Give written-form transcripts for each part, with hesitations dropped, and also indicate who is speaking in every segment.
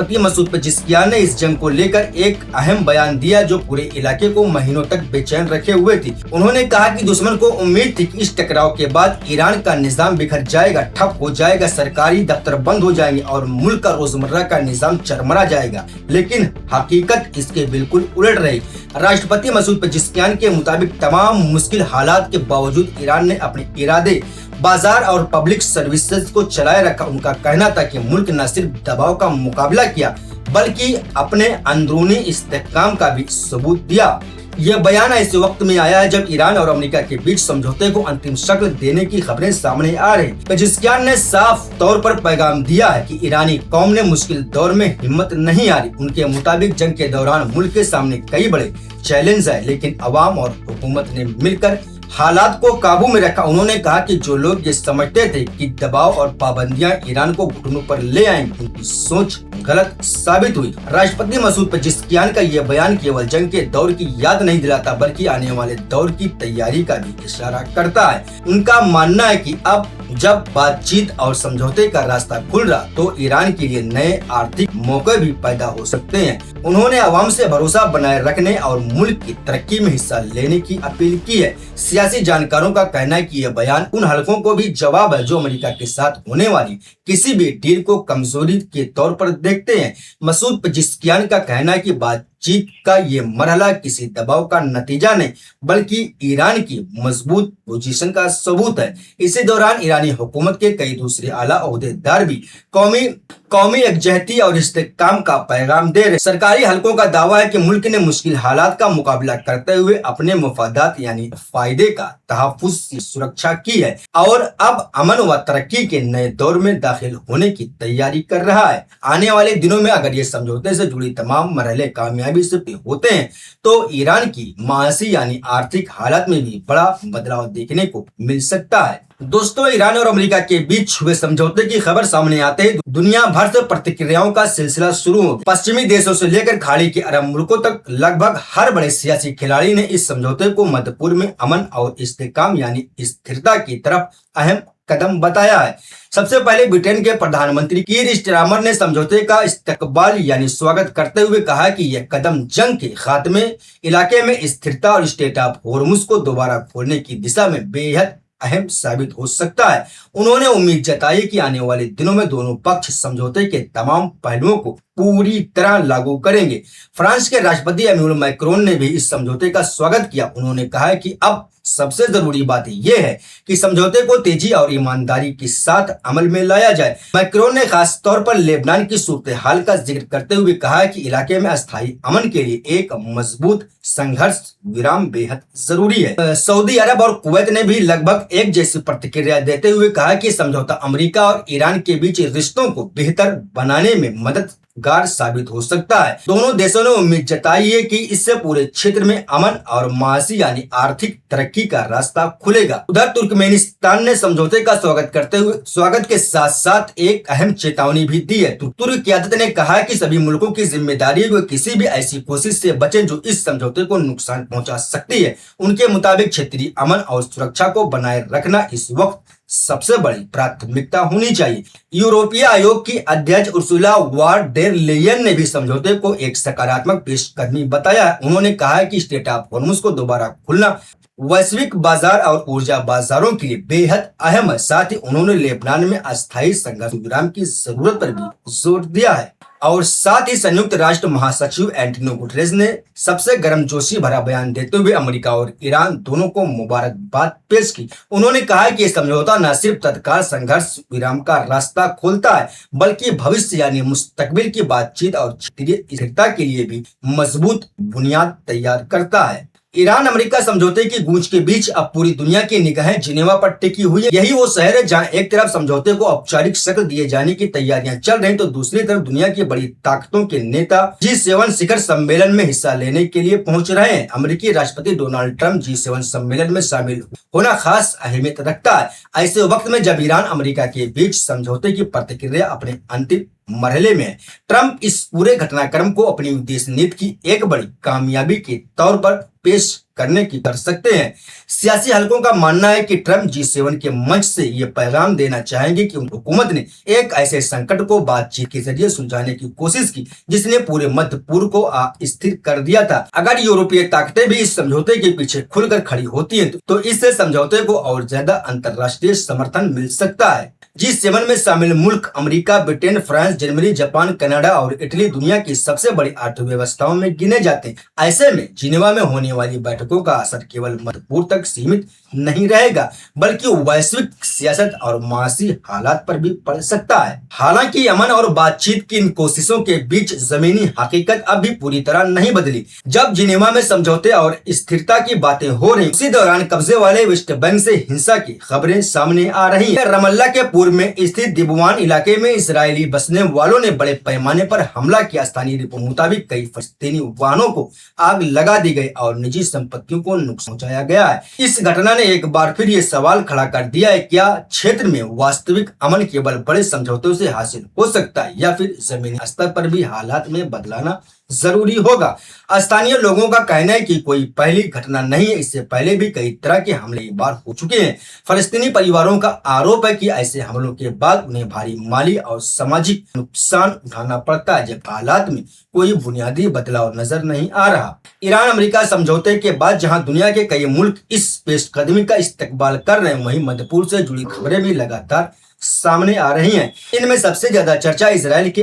Speaker 1: राष्ट्रपति मसूद पेजेस्कियान ने इस जंग को लेकर एक अहम बयान दिया जो पूरे इलाके को महीनों तक बेचैन रखे हुए थी। उन्होंने कहा कि दुश्मन को उम्मीद थी कि इस टकराव के बाद ईरान का निजाम बिखर जाएगा, ठप हो जाएगा, सरकारी दफ्तर बंद हो जाएंगे और मुल्क का रोजमर्रा का निजाम चरमरा जाएगा, लेकिन हकीकत इसके बिल्कुल उलट रही। राष्ट्रपति मसूद पेजेस्कियान के मुताबिक तमाम मुश्किल हालात के बावजूद ईरान ने अपने इरादे, बाजार और पब्लिक सर्विसेज को चलाए रखा। उनका कहना था कि मुल्क न सिर्फ दबाव का मुकाबला किया बल्कि अपने अंदरूनी इस्तेहकाम का भी सबूत दिया। यह बयान ऐसे वक्त में आया है जब ईरान और अमेरिका के बीच समझौते को अंतिम शक्ल देने की खबरें सामने आ रही। पेजेस्कियान ने साफ तौर पर पैगाम दिया है कि ईरानी कौम ने मुश्किल दौर में हिम्मत नहीं हारी। उनके मुताबिक जंग के दौरान मुल्क के सामने कई बड़े चैलेंज है, लेकिन अवाम और हुकूमत ने मिलकर हालात को काबू में रखा। उन्होंने कहा कि जो लोग ये समझते थे कि दबाव और पाबंदियां ईरान को घुटनों पर ले आएंगी, उनकी सोच गलत साबित हुई। राष्ट्रपति मसूद पेजेस्कियान का यह बयान केवल जंग के दौर की याद नहीं दिलाता बल्कि आने वाले दौर की तैयारी का भी इशारा करता है। उनका मानना है कि अब जब बातचीत और समझौते का रास्ता खुल रहा तो ईरान के लिए नए आर्थिक मौके भी पैदा हो सकते हैं। उन्होंने अवाम से भरोसा बनाए रखने और मुल्क की तरक्की में हिस्सा लेने की अपील की है। सियासी जानकारों का कहना है कि यह बयान उन हलकों को भी जवाब है जो अमेरिका के साथ होने वाली किसी भी डील को कमजोरी के तौर पर देखते हैं। मसूद पेजेस्कियान का कहना है कि बातचीत का ये मरहला किसी दबाव का नतीजा नहीं बल्कि ईरान की मजबूत पोजीशन का सबूत है। इसी दौरान ईरानी हुकूमत के कई दूसरे आला ओहदेदार भी कौमी यकजहती और इस्तेहकाम का पैगाम दे रहे। सरकारी हलकों का दावा है कि मुल्क ने मुश्किल हालात का मुकाबला करते हुए अपने मफादात यानी फायदे का तहफ्फुज़ की सुरक्षा की है और अब अमन व तरक्की के नए दौर में दाखिल होने की तैयारी कर रहा है। आने वाले दिनों में अगर ये समझौते से जुड़ी तमाम मरहले कामयाबी से होते हैं तो ईरान की माशी यानी आर्थिक हालत में भी बड़ा बदलाव देखने को मिल सकता है। दोस्तों, ईरान और अमेरिका के बीच हुए समझौते की खबर सामने आते ही दुनिया भर से प्रतिक्रियाओं का सिलसिला शुरू हो गया। पश्चिमी देशों से लेकर खाड़ी के अरब मुल्कों तक लगभग हर बड़े सियासी खिलाड़ी ने इस समझौते को मध्य पूर्व में अमन और इस्तेहकाम यानी स्थिरता की तरफ अहम कदम बताया है। सबसे पहले ब्रिटेन के प्रधानमंत्री कीर स्टारमर ने समझौते का इस्तकबाल यानी स्वागत करते हुए कहा कि यह कदम जंग के खात्मे, इलाके में स्थिरता और स्ट्रेट ऑफ होर्मुज को दोबारा खोलने की दिशा में बेहद अहम साबित हो सकता है। उन्होंने उम्मीद जताई कि आने वाले दिनों में दोनों पक्ष समझौते के तमाम पहलुओं को पूरी तरह लागू करेंगे। फ्रांस के राष्ट्रपति इमैनुअल मैक्रोन ने भी इस समझौते का स्वागत किया। उन्होंने कहा कि अब सबसे जरूरी बात यह है कि समझौते को तेजी और ईमानदारी के साथ अमल में लाया जाए। मैक्रोन ने खास तौर पर लेबनान की सूरत हाल का जिक्र करते हुए कहा कि इलाके में अस्थायी अमन के लिए एक मजबूत संघर्ष विराम बेहद जरूरी है। सऊदी अरब और कुवैत ने भी लगभग एक जैसी प्रतिक्रिया देते हुए कहा कि समझौता अमेरिका और ईरान के बीच रिश्तों को बेहतर बनाने में मददगार साबित हो सकता है। दोनों देशों ने उम्मीद जताई है कि इससे पूरे क्षेत्र में अमन और माशी यानी आर्थिक तरक्की का रास्ता खुलेगा। उधर तुर्कमेनिस्तान ने समझौते का स्वागत करते हुए स्वागत के साथ साथ एक अहम चेतावनी भी दी है। तुर्क क़यादत ने कहा कि सभी मुल्कों की जिम्मेदारी है किसी भी ऐसी कोशिश से बचें जो इस समझौते को नुकसान पहुंचा सकती है। उनके मुताबिक क्षेत्रीय अमन और सुरक्षा को बनाए रखना इस वक्त सबसे बड़ी प्राथमिकता होनी चाहिए। यूरोपीय आयोग की अध्यक्ष उर्सुला वॉन डेर लेयन ने भी समझौते को एक सकारात्मक पेशकदमी बताया। उन्होंने कहा कि स्ट्रेट ऑफ होर्मुज को दोबारा खुलना वैश्विक बाजार और ऊर्जा बाजारों के लिए बेहद अहम है। साथ ही उन्होंने लेबनान में अस्थायी संघर्ष विराम की जरूरत पर भी जोर दिया है और साथ ही संयुक्त राष्ट्र महासचिव एंटोनियो गुटेरेस ने सबसे गर्मजोशी भरा बयान देते हुए अमेरिका और ईरान दोनों को मुबारकबाद पेश की। उन्होंने कहा कि यह समझौता न सिर्फ तत्काल संघर्ष विराम का रास्ता खोलता है बल्कि भविष्य यानी मुस्तकबिल की बातचीत और क्षेत्रीय स्थिरता के लिए भी मजबूत बुनियाद तैयार करता है। ईरान अमेरिका समझौते की गूंज के बीच अब पूरी दुनिया की निगाहें जिनेवा पर टिकी हुई है। यही वो शहर है जहां एक तरफ समझौते को औपचारिक शक्ल दिए जाने की तैयारियां चल रही तो दूसरी तरफ दुनिया की बड़ी ताकतों के नेता G7 शिखर सम्मेलन में हिस्सा लेने के लिए पहुंच रहे हैं। अमेरिकी राष्ट्रपति डोनाल्ड ट्रंप G7 सम्मेलन में शामिल होना खास अहमियत रखता है। ऐसे वक्त में जब ईरान अमेरिका के बीच समझौते की प्रतिक्रिया अपने अंतिम मरहले में है, ट्रंप इस पूरे घटनाक्रम को अपनी विदेश नीति की एक बड़ी कामयाबी के तौर पर पेश करने की कर सकते हैं। सियासी हलकों का मानना है कि ट्रंप G7 के मंच से ये पैगाम देना चाहेंगे कि उनकी हुकूमत ने एक ऐसे संकट को बातचीत के जरिए सुलझाने की कोशिश की जिसने पूरे मध्य पूर्व को अस्थिर कर दिया था। अगर यूरोपीय ताकतें भी इस समझौते के पीछे खुलकर खड़ी होती हैं तो इससे समझौते को और ज्यादा अंतर्राष्ट्रीय समर्थन मिल सकता है। G7 में शामिल मुल्क America, Britain, France, Germany, Japan, Canada और इटली दुनिया की सबसे बड़ी अर्थव्यवस्थाओं में गिने जाते हैं। ऐसे में जिनेवा में होने वाली बैठकों का असर केवल मध्य पूर्व तक सीमित नहीं रहेगा बल्कि वैश्विक सियासत और मासी हालात पर भी पड़ सकता है। हालांकि अमन और बातचीत की इन कोशिशों के बीच जमीनी हकीकत अब भी पूरी तरह नहीं बदली। जब जिनेवा में समझौते और स्थिरता की बातें हो रही, उसी दौरान कब्जे वाले वेस्ट बैंक से हिंसा की खबरें सामने आ रही हैं। रमल्ला के पूर्व में स्थित दिबुवान इलाके में इजरायली बसने वालों ने बड़े पैमाने पर हमला किया। स्थानीय रिपोर्ट मुताबिक कई फलस्तीनी वाहनों को आग लगा दी गई और निजी संपत्तियों को नुकसान पहुंचाया गया है। इस घटना ने एक बार फिर ये सवाल खड़ा कर दिया है, क्या क्षेत्र में वास्तविक अमन केवल बड़े समझौतों से हासिल हो सकता है या फिर जमीनी स्तर पर भी हालात में बदलाना जरूरी होगा। स्थानीय लोगों का कहना है कि कोई पहली घटना नहीं है, इससे पहले भी कई तरह के हमले एक बार हो चुके हैं। फलस्तीनी परिवारों का आरोप है कि ऐसे हमलों के बाद उन्हें भारी माली और सामाजिक नुकसान उठाना पड़ता है जब हालात में कोई बुनियादी बदलाव नजर नहीं आ रहा। ईरान अमेरिका समझौते के बाद जहां दुनिया के कई मुल्क इस पेशकदमी का इस्तकबाल कर रहे हैं, वहीं मध्य पूर्व से जुड़ी खबरें भी लगातार सामने आ रही हैं। इनमें सबसे ज्यादा चर्चा इजराइल के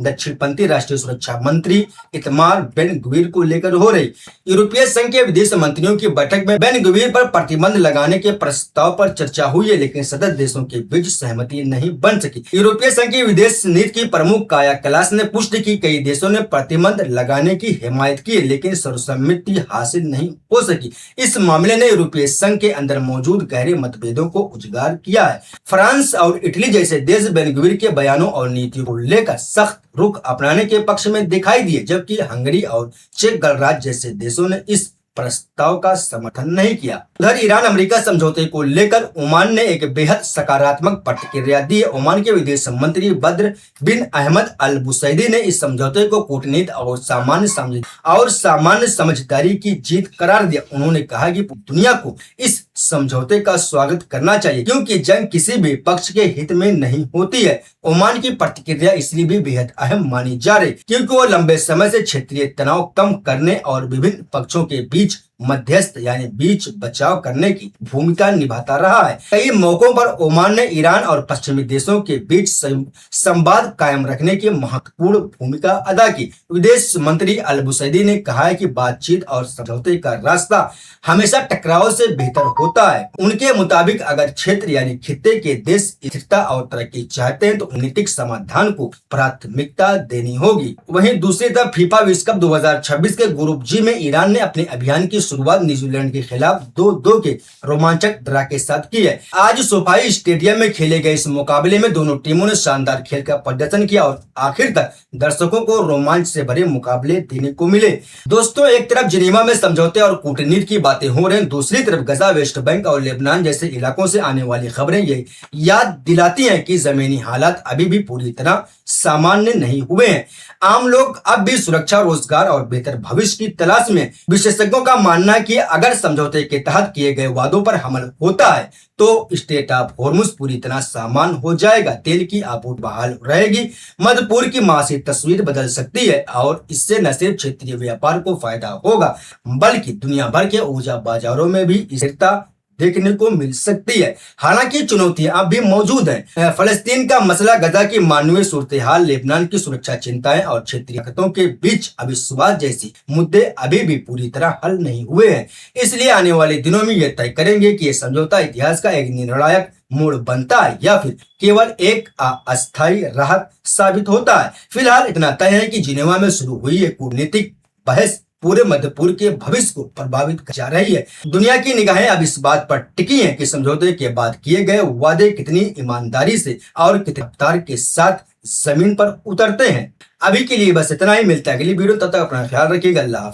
Speaker 1: दक्षिणपंथी राष्ट्रीय सुरक्षा मंत्री इतमार बेन गवीर को लेकर हो रही। यूरोपीय संघ के विदेश मंत्रियों की बैठक में बेन गवीर पर प्रतिबंध लगाने के प्रस्ताव पर चर्चा हुई है, लेकिन सदस्य देशों के बीच सहमति नहीं बन सकी। यूरोपीय संघ की विदेश नीति की प्रमुख काया कलास ने पुष्टि की कई देशों ने प्रतिबंध लगाने की हिमायत की, लेकिन सर्वसम्मति हासिल नहीं हो सकी। इस मामले ने यूरोपीय संघ के अंदर मौजूद गहरे मतभेदों को उजागर किया है। फ्रांस और इटली जैसे देश बेन गवीर के बयानों और नीतियों को लेकर सख्त रुख अपनाने के पक्ष में दिखाई दिए, जबकि हंगरी और चेक गणराज्य जैसे देशों ने इस प्रस्ताव का समर्थन नहीं किया। उधर ईरान अमेरिका समझौते को लेकर ओमान ने एक बेहद सकारात्मक प्रतिक्रिया दी है। ओमान के विदेश मंत्री बद्र बिन अहमद अल बुसैदी ने इस समझौते को कूटनीति और सामान्य समझदारी की जीत करार दिया। उन्होंने कहा कि दुनिया को इस समझौते का स्वागत करना चाहिए क्योंकि जंग किसी भी पक्ष के हित में नहीं होती है। ओमान की प्रतिक्रिया इसलिए भी बेहद अहम मानी जा रही क्योंकि वो लंबे समय से क्षेत्रीय तनाव कम करने और विभिन्न पक्षों के बीच मध्यस्थ यानी बीच बचाव करने की भूमिका निभाता रहा है। कई मौकों पर ओमान ने ईरान और पश्चिमी देशों के बीच संवाद कायम रखने की महत्वपूर्ण भूमिका अदा की। विदेश मंत्री अल बुसैदी ने कहा है कि बातचीत और समझौते का रास्ता हमेशा टकराव से बेहतर होता है। उनके मुताबिक अगर क्षेत्र यानी खित्ते के देश स्थिरता और तरक्की चाहते हैं तो नीतिक समाधान को प्राथमिकता देनी होगी। वहीं दूसरी तरफ फीफा विश्व कप 2026 के ग्रुप जी में ईरान ने अपने अभियान की शुरुआत न्यूजीलैंड के खिलाफ 2-2 के रोमांचक ड्रा के साथ की है। आज सोफाई स्टेडियम में खेले गए इस मुकाबले में दोनों टीमों ने शानदार खेल का प्रदर्शन किया और आखिर तक दर्शकों को रोमांच से भरे मुकाबले देने को मिले। दोस्तों, एक तरफ जिनेवा में समझौते और कूटनीति की बातें हो रही हैं, दूसरी तरफ गजा, वेस्ट बैंक और लेबनान जैसे इलाकों से आने वाली खबरें ये याद दिलाती हैं कि जमीनी हालात अभी भी पूरी तरह सामान्य नहीं हुए हैं। आम लोग अब भी सुरक्षा, रोजगार और बेहतर भविष्य की तलाश में। विशेषज्ञों का मानना है कि अगर समझौते के तहत किए गए वादों पर अमल होता है तो स्टेट ऑफ हॉर्मुज पूरी तरह सामान्य हो जाएगा, तेल की आपूर्ति बहाल रहेगी, मध्य पूर्व की मासी तस्वीर बदल सकती है और इससे न सिर्फ क्षेत्रीय व्यापार को फायदा होगा बल्कि दुनिया भर के ऊर्जा बाजारों में भी स्थिरता देखने को मिल सकती है। हालांकि चुनौतियां अब भी मौजूद हैं। फलस्तीन का मसला, गजा की मानवीय सूरत हाल, लेबनान की सुरक्षा चिंताएं और क्षेत्रीय ताकतों के बीच अविश्वास जैसी मुद्दे अभी भी पूरी तरह हल नहीं हुए हैं। इसलिए आने वाले दिनों में यह तय करेंगे कि यह समझौता इतिहास का एक निर्णायक मोड़ बनता है या फिर केवल एक अस्थायी राहत साबित होता है। फिलहाल इतना तय है कि जिनेवा में शुरू हुई एक कूटनीतिक बहस पूरे मध्य पूर्व के भविष्य को प्रभावित कर जा रही है। दुनिया की निगाहें अब इस बात पर टिकी हैं कि समझौते के बाद किए गए वादे कितनी ईमानदारी से और कितनी रफ्तार के साथ जमीन पर उतरते हैं। अभी के लिए बस इतना ही, मिलता है अगली वीडियो, तब तक अपना ख्याल रखिएगा। अल्लाह हाफ़िज़।